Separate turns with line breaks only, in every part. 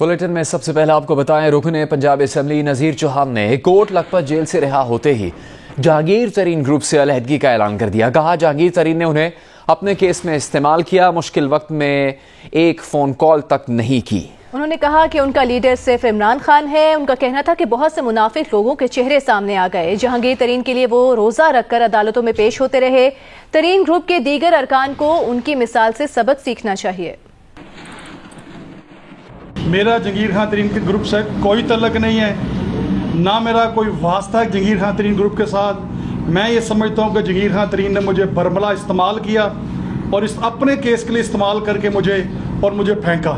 Bulletin میں سب سے پہلے آپ کو بتائیں، رکن پنجاب اسمبلی نذیر چوہان نے کوٹ لکھپت جیل سے رہا ہوتے ہی جہانگیر ترین گروپ سے علیحدگی کا اعلان کر دیا۔ کہا جہانگیر ترین نے انہیں اپنے کیس میں استعمال کیا، مشکل وقت میں ایک فون کال تک نہیں کی۔
انہوں نے کہا کہ ان کا لیڈر صرف عمران خان ہے۔ ان کا کہنا تھا کہ بہت سے منافق لوگوں کے چہرے سامنے آ گئے۔ جہانگیر ترین کے لیے وہ روزہ رکھ کر عدالتوں میں پیش ہوتے رہے۔ ترین گروپ کے دیگر ارکان کو ان کی مثال سے سبق سیکھنا چاہیے۔
میرا جہانگیر خان ترین کے گروپ سے کوئی تعلق نہیں ہے، نہ میرا کوئی واسطہ ہے جہانگیر خان ترین گروپ کے ساتھ۔ میں یہ سمجھتا ہوں کہ جہانگیر خان ترین نے مجھے برملا استعمال کیا اور اس اپنے کیس کے لیے استعمال کر کے مجھے پھینکا۔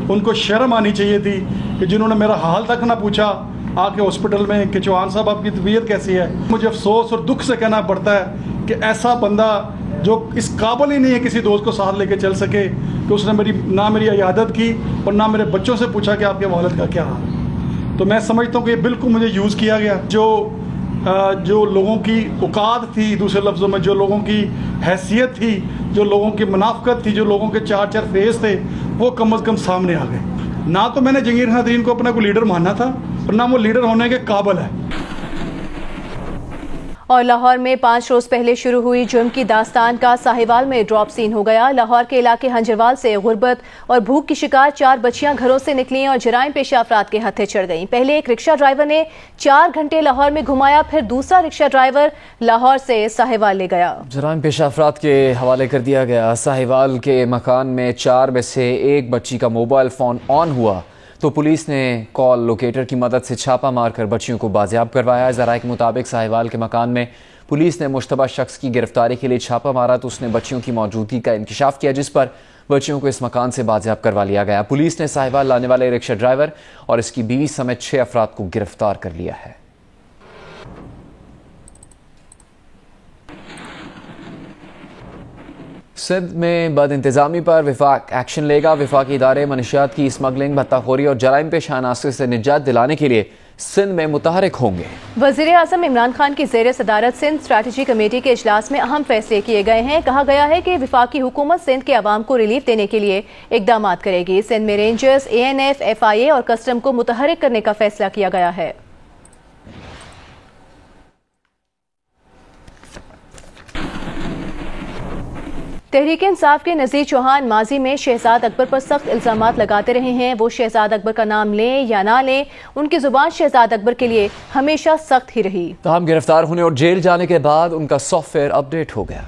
ان کو شرم آنی چاہیے تھی کہ جنہوں نے میرا حال تک نہ پوچھا آ کے ہاسپٹل میں کہ چوہان صاحب آپ کی طبیعت کیسی ہے۔ مجھے افسوس اور دکھ سے کہنا پڑتا ہے کہ ایسا بندہ جو اس قابل ہی نہیں ہے کسی دوست کو ساتھ لے کے چل سکے کہ اس نے نہ میری عیادت کی اور نہ میرے بچوں سے پوچھا کہ آپ کے والد کا کیا حال۔ تو میں سمجھتا ہوں کہ یہ بالکل مجھے یوز کیا گیا۔ جو لوگوں کی اوقات تھی، دوسرے لفظوں میں جو لوگوں کی حیثیت تھی، جو لوگوں کی منافقت تھی، جو لوگوں کے چار فیس تھے، وہ کم از کم سامنے آ گئے۔ نہ تو میں نے جہانگیر خان ترین کو اپنا کوئی لیڈر ماننا تھا اور نہ وہ لیڈر ہونے کے قابل ہے۔
اور لاہور میں 5 روز پہلے شروع ہوئی جرم کی داستان کا ساہیوال میں ڈراپ سین ہو گیا۔ لاہور کے علاقے ہنجروال سے غربت اور بھوک کی شکار 4 بچیاں گھروں سے نکلیں اور جرائم پیشہ افراد کے ہتھے چڑھ گئیں۔ پہلے ایک رکشہ ڈرائیور نے 4 گھنٹے لاہور میں گھمایا، پھر دوسرا رکشہ ڈرائیور لاہور سے ساہیوال لے گیا۔
جرائم پیشہ افراد کے حوالے کر دیا گیا۔ ساہیوال کے مکان میں 4 میں سے ایک بچی کا موبائل فون آن ہوا تو پولیس نے کال لوکیٹر کی مدد سے چھاپا مار کر بچیوں کو بازیاب کروایا۔ ذرائع کے مطابق ساہیوال کے مکان میں پولیس نے مشتبہ شخص کی گرفتاری کے لیے چھاپا مارا تو اس نے بچیوں کی موجودگی کا انکشاف کیا، جس پر بچیوں کو اس مکان سے بازیاب کروا لیا گیا۔ پولیس نے ساہیوال لانے والے رکشہ ڈرائیور اور اس کی بیوی سمیت 6 افراد کو گرفتار کر لیا ہے۔ سندھ میں بد انتظامی پر وفاق ایکشن لے گا۔ وفاقی ادارے منشیات کی اسمگلنگ، بھتہ خوری اور جرائم پیشہ عناصر سے نجات دلانے کے لیے سندھ میں متحرک ہوں گے۔
وزیر اعظم عمران خان کی زیر صدارت سندھ اسٹریٹجی کمیٹی کے اجلاس میں اہم فیصلے کیے گئے ہیں۔ کہا گیا ہے کہ وفاقی حکومت سندھ کے عوام کو ریلیف دینے کے لیے اقدامات کرے گی۔ سندھ میں رینجرز، ANF، FIA اور کسٹم کو متحرک کرنے کا فیصلہ کیا گیا ہے۔ تحریک انصاف کے نذیر چوہان ماضی میں شہزاد اکبر پر سخت الزامات لگاتے رہے ہیں۔ وہ شہزاد اکبر کا نام لیں یا نہ لیں، ان کی زبان شہزاد اکبر کے لیے ہمیشہ سخت ہی رہی۔
تاہم گرفتار ہونے اور جیل جانے کے بعد ان کا سافٹ ویئر اپ ڈیٹ ہو گیا۔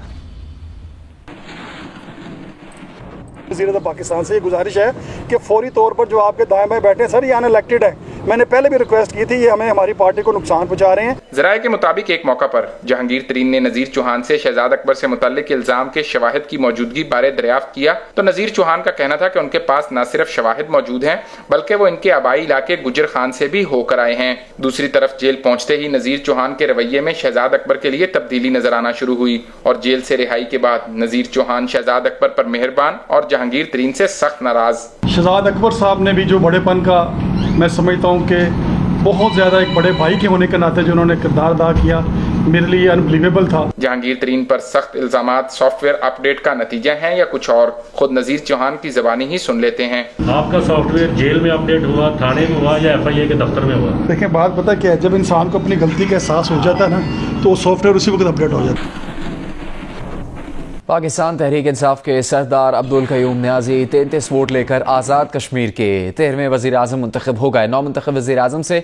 وزیر اعظم پاکستان سے یہ گزارش ہے کہ فوری طور پر جو آپ کے دائیں بائیں بیٹھے ہیں سر، یہ ان الیکٹڈ ہے۔ میں نے پہلے بھی ریکویسٹ کی تھی، یہ ہماری پارٹی کو نقصان پہنچا رہے ہیں۔
ذرائع کے مطابق ایک موقع پر جہانگیر ترین نے نذیر چوہان سے شہزاد اکبر سے متعلق الزام کے شواہد کی موجودگی بارے دریافت کیا تو نذیر چوہان کا کہنا تھا کہ ان کے پاس نہ صرف شواہد موجود ہیں بلکہ وہ ان کے آبائی علاقے گجر خان سے بھی ہو کر آئے ہیں۔ دوسری طرف جیل پہنچتے ہی نذیر چوہان کے رویے میں شہزاد اکبر کے لیے تبدیلی نظر آنا شروع ہوئی اور جیل سے رہائی کے بعد نذیر چوہان شہزاد اکبر پر مہربان اور جہانگیر ترین سے سخت ناراض۔
شہزاد اکبر صاحب نے بھی جو بڑے پن کا میں سمجھتا ہوں کہ بہت زیادہ ایک بڑے بھائی کے ہونے کے ناطے جو انہوں نے کردار ادا کیا، میرے لیے انبلیویبل تھا۔
جہانگیر ترین پر سخت الزامات سافٹ ویئر اپ ڈیٹ کا نتیجہ ہیں یا کچھ اور، خود نذیر چوہان کی زبانی ہی سن لیتے ہیں۔
آپ کا سافٹ ویئر جیل میں اپ ڈیٹ ہوا، تھانے میں ہوا یا FIA کے دفتر میں ہوا؟
دیکھیں بات پتہ کیا ہے، جب انسان کو اپنی غلطی کا احساس ہو جاتا ہے نا تو وہ سافٹ ویئر اسی وقت اپ ڈیٹ ہو جاتا ہے۔
پاکستان تحریک انصاف کے سردار عبدالقیوم نیازی 33 ووٹ لے کر آزاد کشمیر کے 13ویں وزیر اعظم منتخب ہو گئے۔ نو منتخب وزیر اعظم سے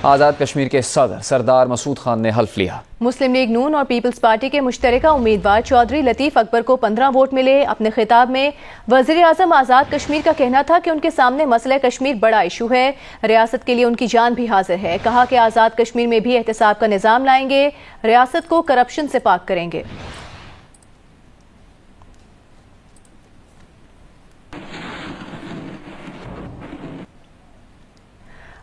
آزاد کشمیر کے صدر سردار مسعود خان نے حلف لیا۔
مسلم لیگ نون اور پیپلز پارٹی کے مشترکہ امیدوار چودھری لطیف اکبر کو 15 ووٹ ملے۔ اپنے خطاب میں وزیر اعظم آزاد کشمیر کا کہنا تھا کہ ان کے سامنے مسئلہ کشمیر بڑا ایشو ہے، ریاست کے لیے ان کی جان بھی حاضر ہے۔ کہا کہ آزاد کشمیر میں بھی احتساب کا نظام لائیں گے، ریاست کو کرپشن سے پاک کریں گے۔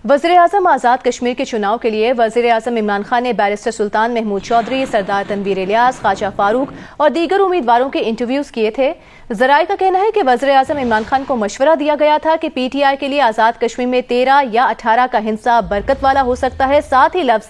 وزیر اعظم آزاد کشمیر کے چناؤ کے لیے وزیر اعظم عمران خان نے بیرسٹر سلطان محمود چودھری، سردار تنویر الیاس، خواجہ فاروق اور دیگر امیدواروں کے انٹرویوز کیے تھے۔ ذرائع کا کہنا ہے کہ وزیر اعظم عمران خان کو مشورہ دیا گیا تھا کہ PTI کے لیے آزاد کشمیر میں 13 یا 18 کا ہندسہ برکت والا ہو سکتا ہے، ساتھ ہی لفظ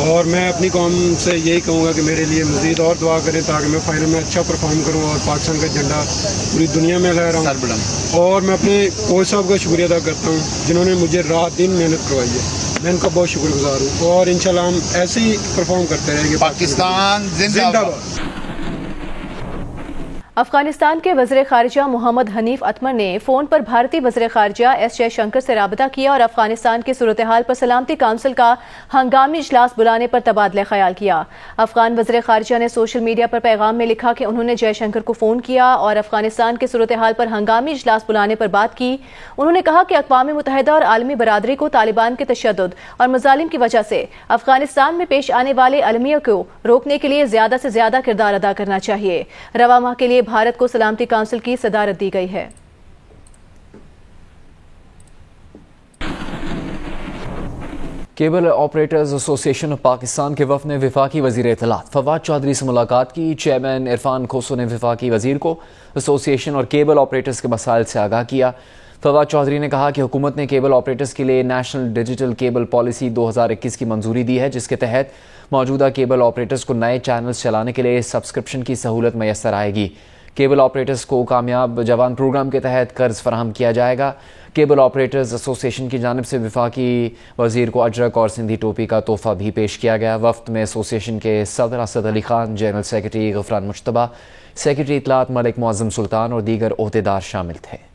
اور میں اپنی قوم سے یہی کہوں گا کہ میرے لیے مزید اور دعا کریں تاکہ میں فائنل میں اچھا پرفارم کروں اور پاکستان کا جھنڈا پوری دنیا میں لہراؤں. اور میں اپنے کوچ صاحب کا شکریہ ادا کرتا ہوں جنہوں نے مجھے رات دن محنت کروائی ہے. میں ان کا بہت شکر گزار ہوں اور انشاءاللہ ہم ایسے ہی پرفارم کرتے رہیں گے.
پاکستان زندہ باد.
افغانستان کے وزیر خارجہ محمد حنیف اتمر نے فون پر بھارتی وزیر خارجہ ایس جے شنکر سے رابطہ کیا اور افغانستان کی صورتحال پر سلامتی کونسل کا ہنگامی اجلاس بلانے پر تبادلہ خیال کیا. افغان وزیر خارجہ نے سوشل میڈیا پر پیغام میں لکھا کہ انہوں نے جے شنکر کو فون کیا اور افغانستان کی صورتحال پر ہنگامی اجلاس بلانے پر بات کی. انہوں نے کہا کہ اقوام متحدہ اور عالمی برادری کو طالبان کے تشدد اور مظالم کی وجہ سے افغانستان میں پیش آنے والے المیہ کو روکنے کے لیے زیادہ سے زیادہ کردار ادا کرنا چاہیے. رواں ماہ کے لیے بھارت کو سلامتی کونسل کی صدارت دی گئی ہے.
کیبل آپریٹرز ایسوسی ایشن آف پاکستان کے وفد نے وفاقی وزیر اطلاعات فواد چودھری سے ملاقات کی. چیئرمین عرفان کھوسو نے وفاقی وزیر کو ایسوسی ایشن اور کیبل آپریٹرز کے مسائل سے آگاہ کیا. فواد چودھری نے کہا کہ حکومت نے کیبل آپریٹرز کے لیے نیشنل ڈیجیٹل کیبل پالیسی 2021 کی منظوری دی ہے جس کے تحت موجودہ کیبل آپریٹرز کو نئے چینلز چلانے کے لیے سبسکرپشن کی سہولت میسر آئے گی. کیبل آپریٹرز کو کامیاب جوان پروگرام کے تحت قرض فراہم کیا جائے گا. کیبل آپریٹرز ایسوسی ایشن کی جانب سے وفاقی وزیر کو اجرک اور سندھی ٹوپی کا تحفہ بھی پیش کیا گیا. وفد میں ایسوسی ایشن کے صدر Asad Ali Khan, general secretary Ghufran Mujtaba, secretary اطلاعات ملک معظم سلطان اور دیگر عہدیدار شامل تھے.